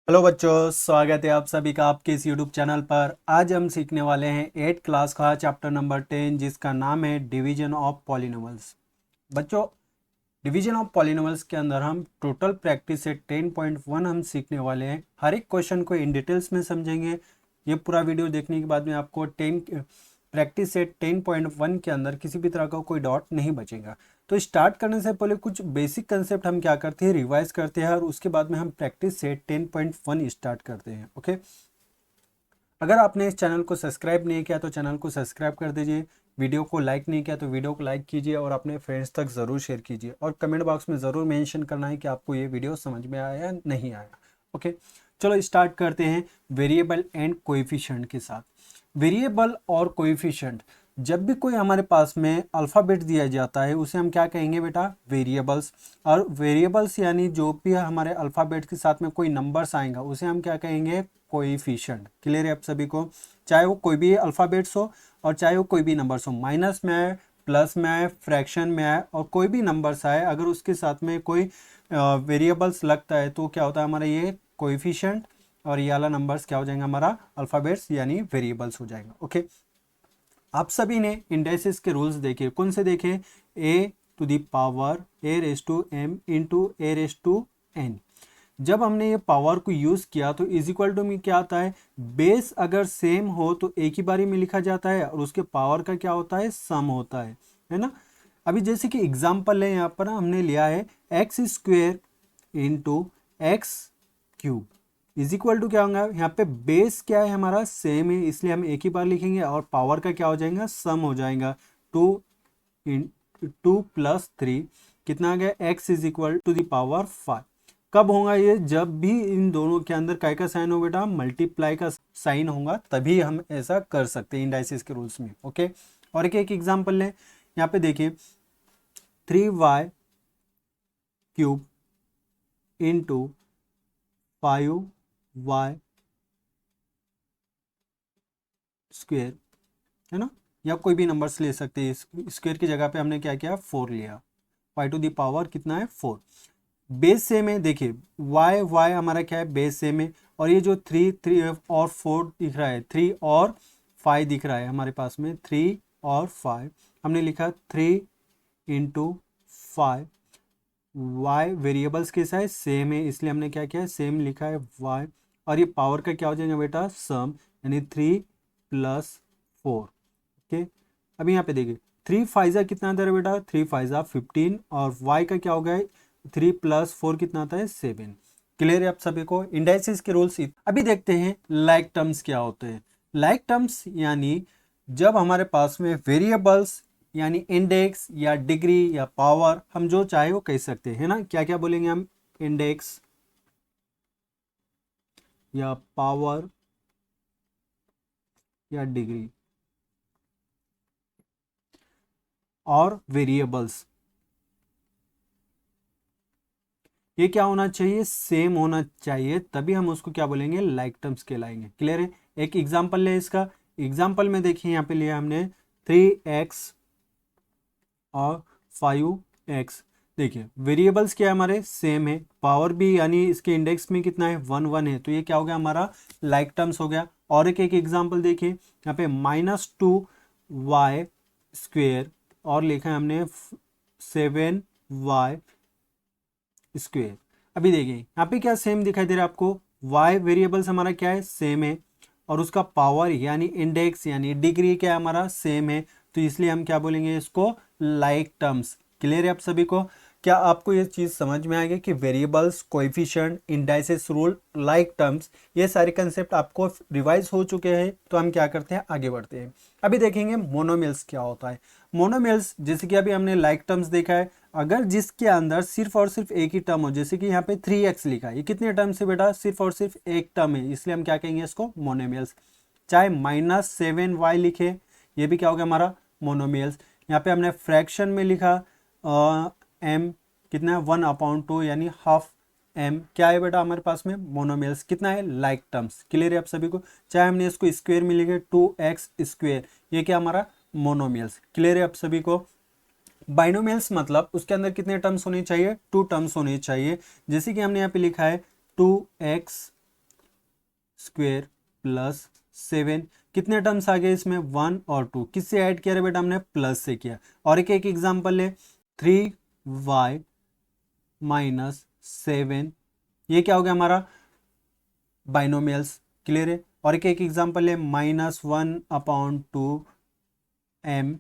Hello बच्चों, स्वागत है आप सभी का आपके इस यूट्यूब चैनल पर। आज हम सीखने वाले हैं 8th क्लास का चैप्टर नंबर 10, जिसका नाम है डिवीजन ऑफ पॉलिनोमल्स। बच्चों, डिवीजन ऑफ पॉलिनोमल्स के अंदर हम टोटल प्रैक्टिस से 10.1 हम सीखने वाले हैं। हर एक क्वेश्चन को इन डिटेल्स में समझेंगे। ये पूरा वीडियो देखने के बाद में आपको 10 प्रैक्टिस सेट 10.1 के अंदर किसी भी तरह का कोई डॉट नहीं बचेगा। तो स्टार्ट करने से पहले कुछ बेसिक कंसेप्ट हम क्या करते हैं, रिवाइज करते हैं, और उसके बाद में हम प्रैक्टिस सेट 10.1 स्टार्ट करते हैं। ओके, अगर आपने इस चैनल को सब्सक्राइब नहीं किया तो चैनल को सब्सक्राइब कर दीजिए। वीडियो को लाइक नहीं किया तो वीडियो को लाइक कीजिए और अपने फ्रेंड्स तक ज़रूर शेयर कीजिए, और कमेंट बॉक्स में ज़रूर मेंशन करना है कि आपको ये वीडियो समझ में आया या नहीं आया। ओके, चलो स्टार्ट करते हैं वेरिएबल एंड कोएफिशिएंट के साथ। वेरिएबल और कोएफिशिएंट, जब भी कोई हमारे पास में अल्फ़ाबेट दिया जाता है उसे हम क्या कहेंगे बेटा, वेरिएबल्स। और वेरिएबल्स यानी जो भी हमारे अल्फ़ाबेट के साथ में कोई नंबर्स आएगा उसे हम क्या कहेंगे, कोएफिशिएंट। क्लियर है आप सभी को? चाहे वो कोई भी अल्फ़ाबेट्स हो और चाहे वो कोई भी नंबर्स हो, माइनस में आए, प्लस में आए, फ्रैक्शन में आए, और कोई भी नंबर्स आए, अगर उसके साथ में कोई वेरिएबल्स लगता है तो क्या होता है हमारा ये कोएफिशिएंट, और ये वाला नंबर्स क्या हो जाएगा हमारा अल्फ़ाबेट्स यानी वेरिएबल्स हो जाएगा। ओके, आप सभी ने इंडेक्सेस के रूल्स देखे, कौन से देखे? A to the power a raise to m into a raise to n. जब हमने ये पावर को यूज़ किया तो इज इक्वल टू में क्या आता है, बेस अगर सेम हो तो एक ही बारी में लिखा जाता है, और उसके पावर का क्या होता है, सम होता है ना। अभी जैसे कि एग्जाम्पल है, यहाँ पर हमने लिया है x square into x cube is equal to क्या होगा, यहाँ पे बेस क्या है हमारा, सेम है, इसलिए हम एक ही बार लिखेंगे, और पावर का क्या हो जाएगा, सम हो जाएगा। 2 + 3 कितना आ गया, x is equal to the power 5। कब होगा ये, जब भी इन दोनों के अंदर काय का साइन हो बेटा, मल्टीप्लाई का साइन होगा, तभी हम ऐसा कर सकते हैं इंडाइसिस के रूल्स में। ओके, और एक एग्जांपल लें, यहाँ पे देखिए 3y³ इंटू 5y² है ना, या कोई भी नंबर्स ले सकते हैं। स्क्वायर की जगह पे हमने क्या किया, 4 लिया। y⁴ कितना है, 4। बेस सेम है, देखिए y हमारा क्या है, बेस सेम है, और ये जो 3 और 4 दिख रहा है, 3 और 5 दिख रहा है हमारे पास में, 3 और 5 हमने लिखा 3 इंटू 5। y वेरिएबल्स के साइज सेम है, इसलिए हमने क्या किया, सेम लिखा है y, और ये पावर का क्या हो जाएगा बेटा, सम, यानी 3+4। ओके, अभी यहाँ पे देखिए 3 5 कितना आता है बेटा, 3 5 15, और y का क्या हो गया, 3+4 कितना आता है, 7। क्लियर है आप सभी को? इंडाइसिस के रूल्स। अभी देखते हैं लाइक टर्म्स क्या होते हैं। लाइक टर्म्स यानी जब हमारे पास में वेरिएबल्स यानी इंडेक्स या डिग्री या पावर, हम जो चाहे वो कह सकते हैं ना। क्या क्या बोलेंगे हम, इंडेक्स या पावर या डिग्री, और वेरिएबल्स, ये क्या होना चाहिए, सेम होना चाहिए, तभी हम उसको क्या बोलेंगे, लाइक टर्म्स कहलाएंगे। क्लियर है? एक एग्जांपल ले इसका। एग्जांपल में देखिए यहाँ पे लिया हमने 3x और 5x। देखिए वेरिएबल्स क्या है हमारे, सेम है, पावर भी यानी इसके इंडेक्स में कितना है, 1 1 है, तो ये क्या हो गया हमारा लाइक टर्म्स हो गया। और एक एग्जांपल देखिए यहाँ पे -2y² और लिखा है हमने 7y²। अभी देखिए यहाँ पे क्या सेम दिखाई दे रहा है आपको, y वेरिएबल्स हमारा क्या है, सेम है, और उसका पावर यानी इंडेक्स यानी डिग्री क्या है हमारा, सेम है, तो इसलिए हम क्या बोलेंगे इसको, लाइक टर्म्स। क्लियर है आप सभी को? क्या आपको ये चीज़ समझ में आएगी कि variables, coefficient, indices rule, like terms, ये सारे कंसेप्ट आपको रिवाइज हो चुके हैं? तो हम क्या करते हैं, आगे बढ़ते हैं। अभी देखेंगे मोनोमियल्स क्या होता है। मोनोमियल्स जैसे कि अभी हमने लाइक टर्म्स देखा है, अगर जिसके अंदर सिर्फ और सिर्फ एक ही टर्म हो, जैसे कि यहाँ पे 3x लिखा है, ये कितने टर्म से बेटा, सिर्फ और सिर्फ एक टर्म है, इसलिए हम क्या कहेंगे इसको, मोनोमियल्स। चाहे -7y लिखे, ये भी क्या हो गया हमारा मोनोमियल्स। यहाँ पे हमने फ्रैक्शन में लिखा m कितना है, 1/2 यानी हाफ m, क्या है बेटा हमारे पास में, मोनोमियल्स। कितना है, लाइक टर्म्स। क्लियर है आप सभी को? चाहे हमने इसको स्क्वायर में लिखे 2x², ये क्या हमारा मोनोमियल्स। क्लियर है आप सभी को? बाइनोमियल्स मतलब उसके अंदर कितने टर्म्स होने चाहिए, 2 टर्म्स होने चाहिए। जैसे कि हमने यहाँ पे लिखा है 2x स्क्वेयर प्लस 7, कितने टर्म्स आ गए इसमें 1 और 2, किससे ऐड किया रे बेटा हमने, प्लस से किया। और एक एक एग्जांपल ले, 3y माइनस 7, ये क्या हो गया हमारा बाइनोमियल्स, क्लियर है। और एक एक एग्जांपल है, -1/2m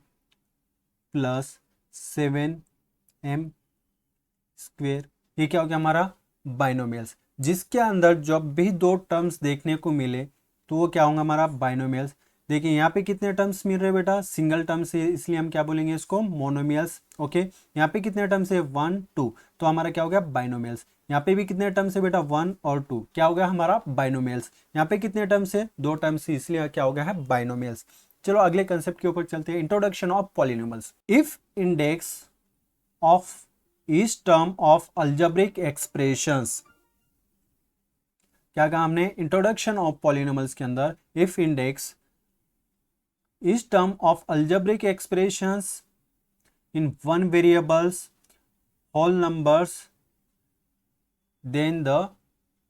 प्लस 7m स्क्वेयर, ये क्या हो गया हमारा बाइनोमियल्स, जिसके अंदर जब भी दो टर्म्स देखने को मिले तो वो क्या होगा हमारा बाइनोमियल्स। देखिए यहाँ पे कितने टर्म्स मिल रहे हैं बेटा, सिंगल टर्म्स है, इसलिए हम क्या बोलेंगे इसको मोनोमियल्स। ओके, यहाँ पे कितने टर्म्स है 1 2, तो हमारा क्या हो गया बाइनोमियल्स। यहाँ पे भी कितने टर्म्स है बेटा 1 और 2, क्या हो गया हमारा बाइनोमियल्स। यहाँ पे कितने टर्म्स है, दो टर्म्स है, इसलिए क्या हो गया है बाइनोमियल्स। चलो अगले कंसेप्ट के ऊपर चलते हैं, introduction of polynomials. If index of each term of algebraic expressions, क्या कहा हमने इंट्रोडक्शन ऑफ पॉलिनोमियल्स के अंदर, if index each term of algebraic expressions in one variables whole numbers then the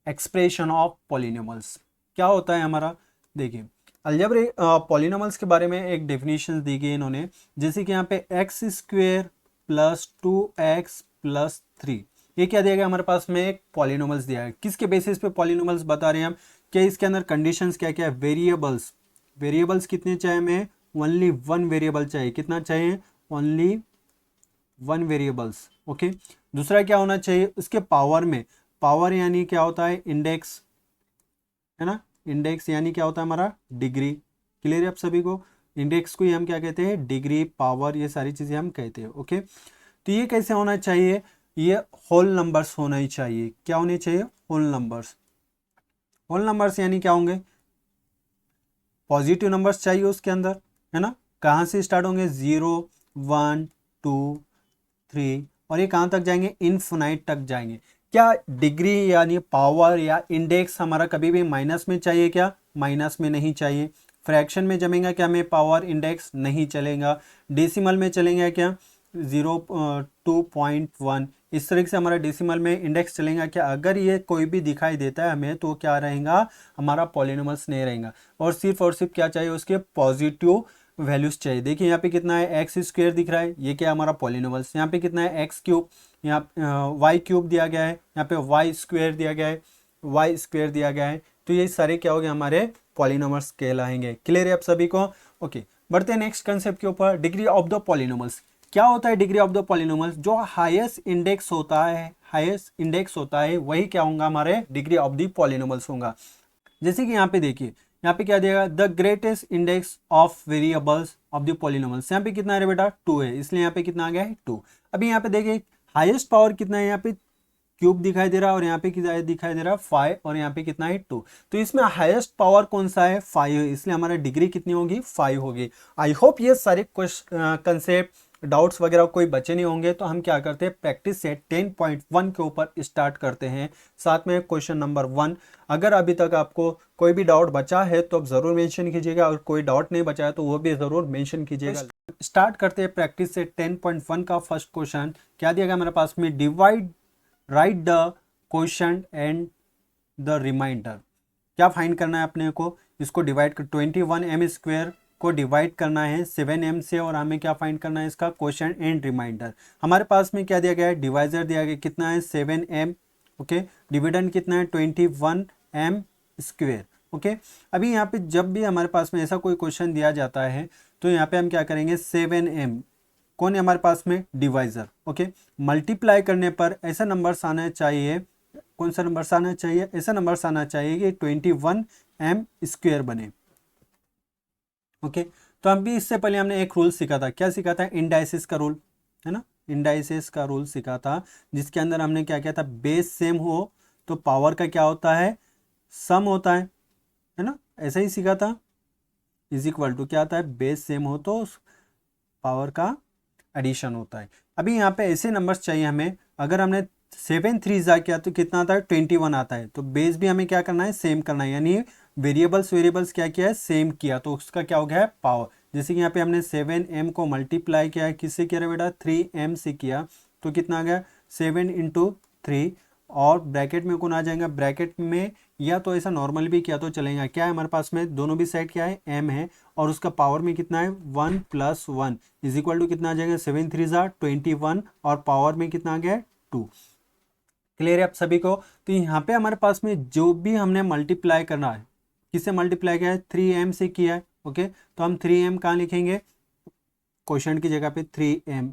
expression of polynomials. क्या होता है हमारा, देखिए अलजेब्रिक पॉलिनोमियल्स के बारे में एक डेफिनेशन दी गई इन्होंने, जैसे कि यहाँ पे x square plus 2x plus 3, ये क्या दिया गया हमारे पास में एक पॉलिनोमियल्स दिया है। किसके बेसिस पे पॉलिनोमियल्स बता रहे हैं हम, क्या इसके अंदर कंडीशंस क्या क्या है, वेरिएबल्स, वेरिएबल्स कितने चाहिए हमें, ओनली वन वेरिएबल चाहिए, कितना चाहिए ओनली वन वेरिएबल्स। ओके, दूसरा क्या होना चाहिए उसके पावर में, पावर यानी क्या होता है इंडेक्स, है ना, इंडेक्स यानी क्या होता है हमारा डिग्री, क्लियर है आप सभी को, इंडेक्स को ही हम क्या कहते हैं डिग्री, पावर, ये सारी चीजें हम कहते हैं। ओके, तो ये कैसे होना चाहिए, ये होल नंबर्स होना ही चाहिए, क्या होने चाहिए होल नंबर्स। होल नंबर्स यानी क्या होंगे, पॉजिटिव नंबर्स चाहिए उसके अंदर, है ना, कहाँ से स्टार्ट होंगे 0 1 2 3, और ये कहाँ तक जाएंगे इनफिनाइट तक जाएंगे। क्या डिग्री यानी पावर या इंडेक्स हमारा कभी भी माइनस में चाहिए, क्या माइनस में नहीं चाहिए। फ्रैक्शन में जमेगा क्या हमें पावर इंडेक्स नहीं चलेगा, डेसिमल में चलेंगे क्या 0.2.1, इस तरीके से हमारा डेसिमल में इंडेक्स चलेगा क्या। अगर ये कोई भी दिखाई देता है हमें तो क्या रहेगा हमारा पॉलिनोमियल्स नहीं रहेगा, और सिर्फ क्या चाहिए उसके पॉजिटिव वैल्यूज चाहिए। देखिए यहाँ पे कितना है एक्स स्क्वेयर दिख रहा है, ये क्या हमारा पॉलिनोमियल्स। यहाँ पे कितना है एक्स क्यूब, यहाँ वाई क्यूब दिया गया है, यहाँ पे वाई स्क्वेयर दिया गया है, वाई स्क्वेयर दिया गया है, तो ये सारे क्या हो गए हमारे पॉलिनोमियल्स कहलाएंगे। क्लियर है आप सभी को। ओके, बढ़ते हैं नेक्स्ट कंसेप्ट के ऊपर, डिग्री ऑफ द पॉलिनोमियल्स। क्या होता है डिग्री ऑफ द पॉलिनोमियल्स, जो हाईएस्ट इंडेक्स होता है, हाईएस्ट इंडेक्स होता है वही क्या होगा हमारे डिग्री ऑफ द पॉलिनोमियल्स होगा। जैसे कि यहाँ पे देखिए, यहाँ पे क्या दिया the greatest index of variables of the polynomials, यहाँ पे कितना है बेटा 2 है, इसलिए यहाँ पे कितना आ गया है 2। अभी यहाँ पे देखिए हाईएस्ट पावर कितना है, यहाँ पे क्यूब दिखाई दे रहा है, और यहाँ पे कितना दिखाई दे रहा है 5, और यहाँ पे कितना है 2, तो इसमें हाईएस्ट पावर कौन सा है 5 है, इसलिए हमारा डिग्री कितनी होगी 5 होगी। आई होप ये सारे कंसेप्ट डाउट्स वगैरह कोई बचे नहीं होंगे। तो हम क्या करते हैं प्रैक्टिस सेट 10.1 के ऊपर स्टार्ट करते हैं, साथ में क्वेश्चन नंबर 1। अगर अभी तक आपको कोई भी डाउट बचा है तो आप जरूर मेंशन कीजिएगा, और कोई डाउट नहीं बचा है तो वो भी जरूर मेंशन कीजिएगा। स्टार्ट करते हैं प्रैक्टिस सेट 10.1 का फर्स्ट क्वेश्चन। क्या दिया गया हमारे पास में, divide write the question and the remainder. क्या फाइंड करना है अपने को, इसको डिवाइड कर 21m स्क्वायर को डिवाइड करना है 7m से, और हमें क्या फाइंड करना है इसका क्वेश्चन एंड रिमाइंडर। हमारे पास में क्या दिया गया है, डिवाइजर दिया गया कितना है 7m, ओके, डिविडेंड कितना है 21m स्क्वायर। ओके, अभी यहाँ पे जब भी हमारे पास में ऐसा कोई क्वेश्चन दिया जाता है तो यहाँ पे हम क्या करेंगे 7m कौन है हमारे पास में डिवाइजर। ओके, मल्टीप्लाई करने पर ऐसा नंबर्स आना चाहिए, कौन सा नंबर्स आना चाहिए, ऐसा नंबर्स आना चाहिए कि 21m स्क्वायर बने। ओके, तो हम भी इससे पहले हमने एक रूल सीखा था, क्या सीखा था इंडाइसिस का रूल, है ना, इंडाइसिस का रूल सीखा था, जिसके अंदर हमने क्या किया था बेस सेम हो तो पावर का क्या होता है सम होता है ना, ऐसा ही सीखा था। इज इक्वल टू क्या आता है बेस सेम हो तो पावर का एडिशन होता है। अभी यहाँ पे ऐसे नंबर्स चाहिए हमें, अगर हमने 7 3 किया तो कितना आता है 21 आता है, तो बेस भी हमें क्या करना है सेम करना है, यानी वेरिएबल्स क्या किया है सेम किया, तो उसका क्या हो गया है पावर। जैसे कि यहाँ पे हमने 7m को मल्टीप्लाई किया है, किससे किया है बेटा 3m से किया, तो कितना आ गया 7 × 3, और ब्रैकेट में कौन आ जाएगा, ब्रैकेट में या तो ऐसा नॉर्मल भी किया तो चलेगा। क्या है हमारे पास में, दोनों भी साइड क्या है, m है, और उसका पावर में कितना है 1 + 1 इज इक्वल टू कितना आ जाएगा 7 3 21, और पावर में कितना आ गया है 2। क्लियर है आप सभी को। तो यहाँ पे हमारे पास में जो भी हमने मल्टीप्लाई करना है, किससे मल्टीप्लाई किया है, 3m से किया है। ओके, तो हम 3m कहाँ लिखेंगे, क्वेश्चन की जगह पे 3m।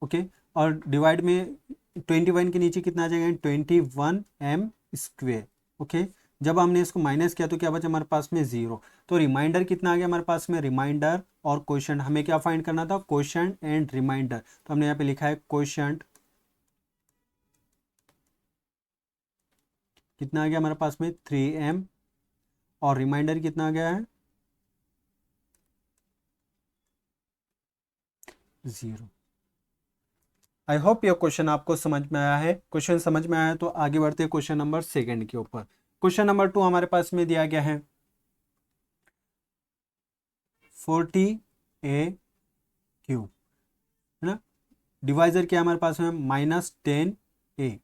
ओके, और डिवाइड में 21 के नीचे कितना आ जाएगा 21m²। ओके, जब हमने इसको माइनस किया तो क्या बचा हमारे पास में 0। तो रिमाइंडर कितना आ गया हमारे पास में, रिमाइंडर और क्वोशंट, हमें क्या फाइंड करना था, क्वोशंट एंड रिमाइंडर। तो हमने यहाँ पे लिखा है क्वोशंट कितना आ गया हमारे पास में 3m, और रिमाइंडर कितना आ गया है 0। आई होप ये क्वेश्चन आपको समझ में आया है। क्वेश्चन समझ में आया है तो आगे बढ़ते हैं क्वेश्चन नंबर 2 के ऊपर। क्वेश्चन नंबर 2 हमारे पास में दिया गया है 40a³ है ना, डिवाइजर क्या हमारे पास में -10a।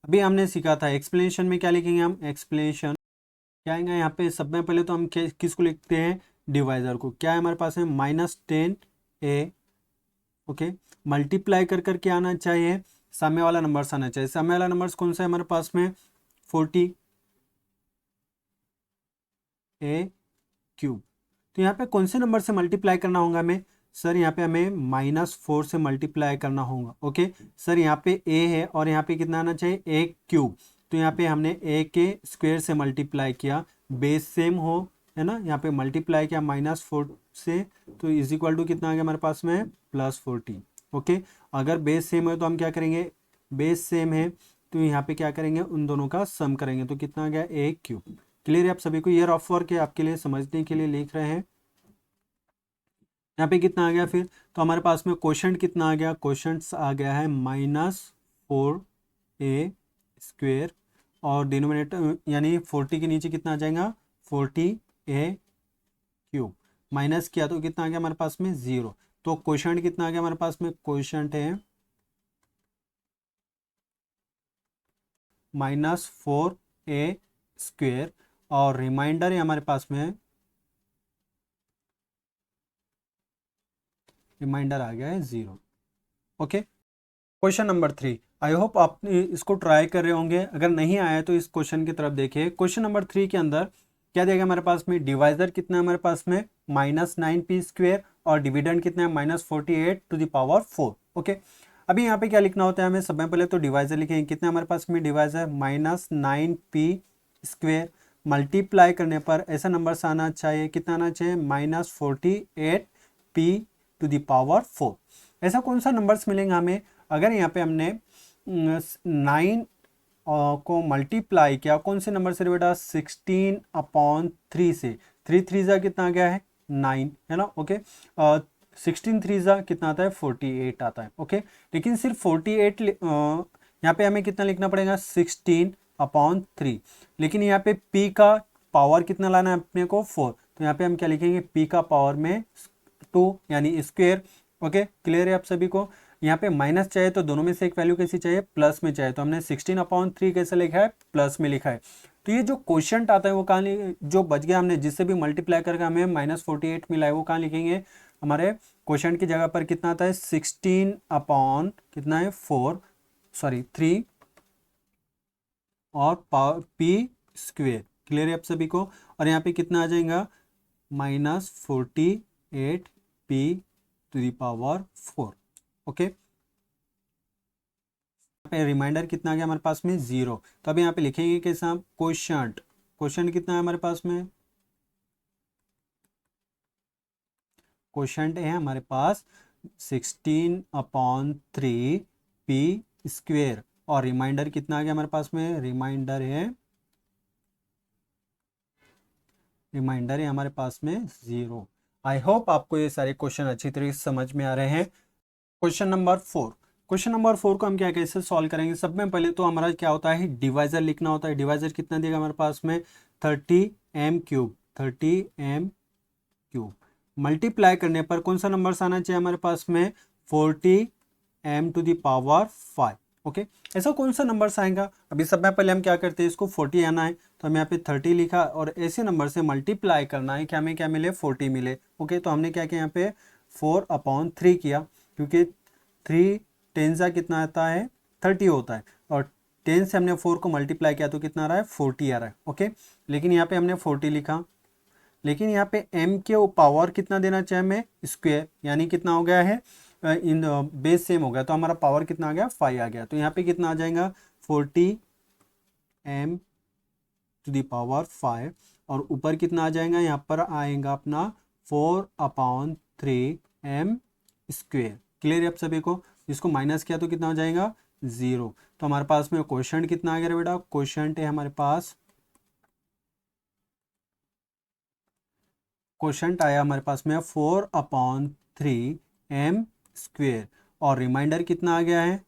अभी हमने सीखा था एक्सप्लेनेशन में क्या लिखेंगे हम, एक्सप्लेनेशन क्या आएगा यहाँ पे, सब में पहले तो हम किसको लिखते हैं, डिवाइजर को। क्या है हमारे पास में -10a। ओके, मल्टीप्लाई कर करके आना चाहिए, सामने वाला नंबर्स आना चाहिए। सामने वाला नंबर्स कौन सा है हमारे पास में 40a³। तो यहाँ पे कौन से नंबर से मल्टीप्लाई करना होगा हमें, सर यहाँ पे हमें -4 से मल्टीप्लाई करना होगा। ओके सर, यहाँ पे a है और यहाँ पे कितना आना चाहिए a³। तो यहाँ पे हमने a के स्क्वायर से मल्टीप्लाई किया, बेस सेम हो, है ना, यहाँ पे मल्टीप्लाई किया -4 से, तो इज इक्वल टू कितना आ गया हमारे पास में +40। ओके, अगर बेस सेम है तो हम क्या करेंगे, बेस सेम है तो यहाँ पे क्या करेंगे, उन दोनों का सम करेंगे, तो कितना आ गया a³। क्लियर है आप सभी को, ये रफ वर्क है आपके लिए समझने के लिए लिख रहे हैं। यहाँ पे कितना आ गया फिर, तो हमारे पास में क्वोशंट कितना आ गया, क्वोशंट आ गया है -4a², और डिनोमिनेटर यानी 40 के नीचे कितना आ जाएगा 40a³ माइनस किया तो कितना आ गया हमारे पास में 0। तो क्वोशंट कितना आ गया हमारे पास में, क्वोशंट है -4a², और रिमाइंडर है हमारे पास में, रिमाइंडर आ गया है 0। Okay, question number 3, I hope आप इसको ट्राई कर रहे होंगे। अगर नहीं आया तो इस क्वेश्चन की तरफ देखिए। क्वेश्चन नंबर 3 के अंदर क्या देगा हमारे पास में, डिवाइजर कितना है हमारे पास में -9p², और डिविडेंड कितना है -48⁴। ओके, अभी यहाँ पे क्या लिखना होता है हमें, सब में पहले तो डिवाइजर लिखेंगे, कितना हमारे पास में डिवाइजर -9p², मल्टीप्लाई करने पर ऐसा नंबर आना चाहिए, कितना आना चाहिए -48p⁴। ऐसा कौन सा नंबर्स मिलेंगे हमें, अगर यहाँ पे हमने 9 को मल्टीप्लाई किया कौन से नंबर से बेटा 16/3 से, 3 3 जा कितना आ गया है 9, है ना। ओके, 16 3 जा कितना आता है 48 आता है। ओके, लेकिन सिर्फ 48 यहाँ पे हमें कितना लिखना पड़ेगा 16/3, लेकिन यहाँ पे p का पावर कितना लाना है अपने को 4, तो यहाँ पे हम क्या लिखेंगे p का पावर में 2 यानी स्क्वायर। ओके, क्लियर है आप सभी को। यहाँ पे माइनस चाहिए तो दोनों में से एक वैल्यू कैसी चाहिए, प्लस में चाहिए, तो हमने 16/3 कैसे लिखा है, प्लस में लिखा है। तो ये जो क्वोशंट आता है वो कहाँ जो बच गया हमने जिससे भी मल्टीप्लाई करके हमें -48 मिला है, वो कहाँ लिखेंगे, हमारे क्वोशंट की जगह पर कितना आता है 16 कितना है 4 सॉरी 3 और p²। क्लियर है आप सभी को, और यहाँ पे कितना आ जाएगा -48p⁴। ओके, यहाँ पे रिमाइंडर कितना आ गया हमारे पास में 0। तो अब यहाँ पे लिखेंगे कैसा हम, क्वोशंट, क्वोशंट कितना है हमारे पास में, क्वोशंट है हमारे पास 16/3p², और रिमाइंडर कितना आ गया हमारे पास में, रिमाइंडर है हमारे पास में 0। आई होप आपको ये सारे क्वेश्चन अच्छी तरीके से समझ में आ रहे हैं। क्वेश्चन नंबर 4, क्वेश्चन नंबर 4 को हम क्या कैसे सॉल्व करेंगे, सब में पहले तो हमारा क्या होता है डिवाइजर लिखना होता है। डिवाइजर कितना देगा हमारे पास में 30m³, 30m³ मल्टीप्लाई करने पर कौन सा नंबर आना चाहिए हमारे पास में 40m⁵ ओके। ऐसा कौन सा नंबर आएगा, अभी सब में पहले हम क्या करते हैं, इसको 40 आना है तो हम यहाँ पे 30 लिखा और ऐसे नंबर से मल्टीप्लाई करना है, क्या हमें क्या मिले 40 मिले। ओके, तो हमने क्या किया यहाँ पे 4/3 किया, क्योंकि 3 10 सा कितना आता है 30 होता है, और 10 से हमने 4 को मल्टीप्लाई किया तो कितना आ रहा है 40 आ रहा है। ओके, लेकिन यहाँ पे हमने 40 लिखा, लेकिन यहाँ पे m के पावर कितना देना चाहिए हमें, स्क्वायर, यानी कितना हो गया है इन बेस सेम हो गया, तो हमारा पावर कितना आ गया 5 आ गया, तो यहाँ पे कितना आ जाएगा 40m⁵, और ऊपर कितना आ जाएगा, यहाँ पर आएगा अपना 4/3m²। क्लियर है आप सभी को, इसको माइनस किया तो कितना हो जाएगा 0। तो हमारे पास में क्वेश्चन कितना आ गया बेटा, क्वेश्चन है हमारे पास, क्वेश्चन आया हमारे पास में 4/3m², और रिमाइंडर कितना आ गया है,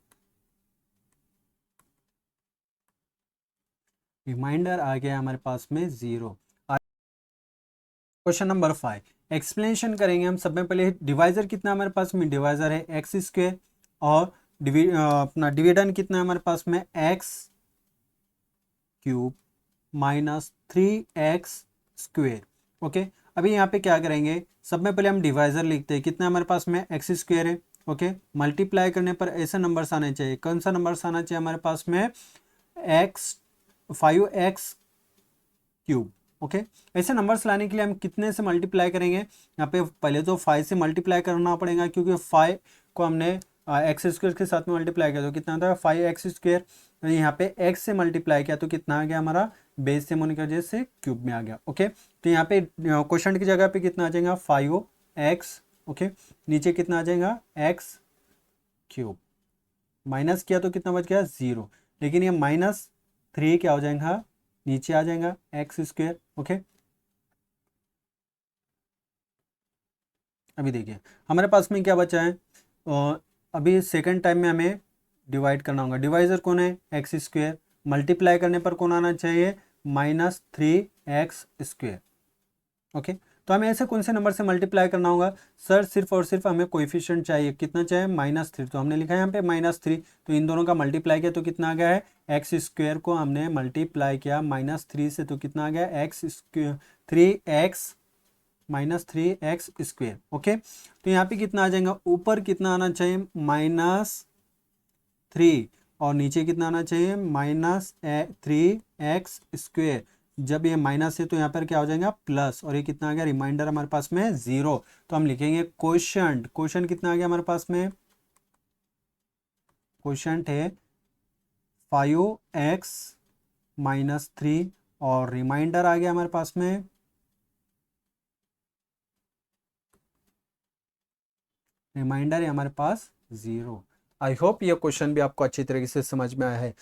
रिमाइंडर आ गया हमारे पास में 0। क्वेश्चन नंबर 5, एक्सप्लेनेशन करेंगे हम। सब में पहले डिवाइजर कितना हमारे पास में, डिवाइजर है x², और अपना डिविडेंड कितना है हमारे पास में x³ माइनस 3x²। ओके, अभी यहाँ पे क्या करेंगे, सब में पहले हम डिवाइजर लिखते हैं, कितना हमारे पास में x² है। ओके, मल्टीप्लाई करने पर ऐसे नंबर्स आने चाहिए, कौन सा नंबर्स आना चाहिए हमारे पास में 5x³। ओके, ऐसे नंबर्स लाने के लिए हम कितने से मल्टीप्लाई करेंगे, यहाँ पे पहले तो 5 से मल्टीप्लाई करना पड़ेगा, क्योंकि 5 को हमने x² के साथ में मल्टीप्लाई किया तो कितना था 5x², यहाँ पे x से मल्टीप्लाई किया तो कितना आ गया हमारा, बेस सेम होने की वजह से क्यूब में आ गया। ओके, तो यहाँ पे क्वेश्चन की जगह पे कितना आ जाएगा 5x। ओके, नीचे कितना आ जाएगा x³, माइनस किया तो कितना बच गया 0, लेकिन ये -3 क्या हो जाएगा, नीचे आ जाएगा x²। ओके, अभी देखिए हमारे पास में क्या बचा है, अभी सेकंड टाइम में हमें डिवाइड करना होगा, डिवाइजर कौन है x², मल्टीप्लाई करने पर कौन आना चाहिए -3x²। ओके, तो हमें ऐसे कौन से नंबर से मल्टीप्लाई करना होगा, सर सिर्फ और सिर्फ हमें कोएफिशिएंट चाहिए, कितना चाहिए -3, तो हमने लिखा है यहाँ पे -3, तो इन दोनों का मल्टीप्लाई किया तो कितना आ गया है x² को हमने मल्टीप्लाई किया -3 से, तो कितना आ गया x², 3x ओके, तो यहाँ पे कितना आ जाएगा, ऊपर कितना आना चाहिए -3, और नीचे कितना आना चाहिए -3x²। जब ये माइनस है तो यहाँ पर क्या हो जाएगा प्लस, और ये कितना आ गया, रिमाइंडर हमारे पास में 0, तो हम लिखेंगे क्वोशंट। क्वोशंट कितना आ गया हमारे पास में, क्वोशंट है 5x-3, और रिमाइंडर आ गया हमारे पास में, रिमाइंडर है हमारे पास 0। आई होप ये क्वेश्चन भी आपको अच्छी तरीके से समझ में आया है।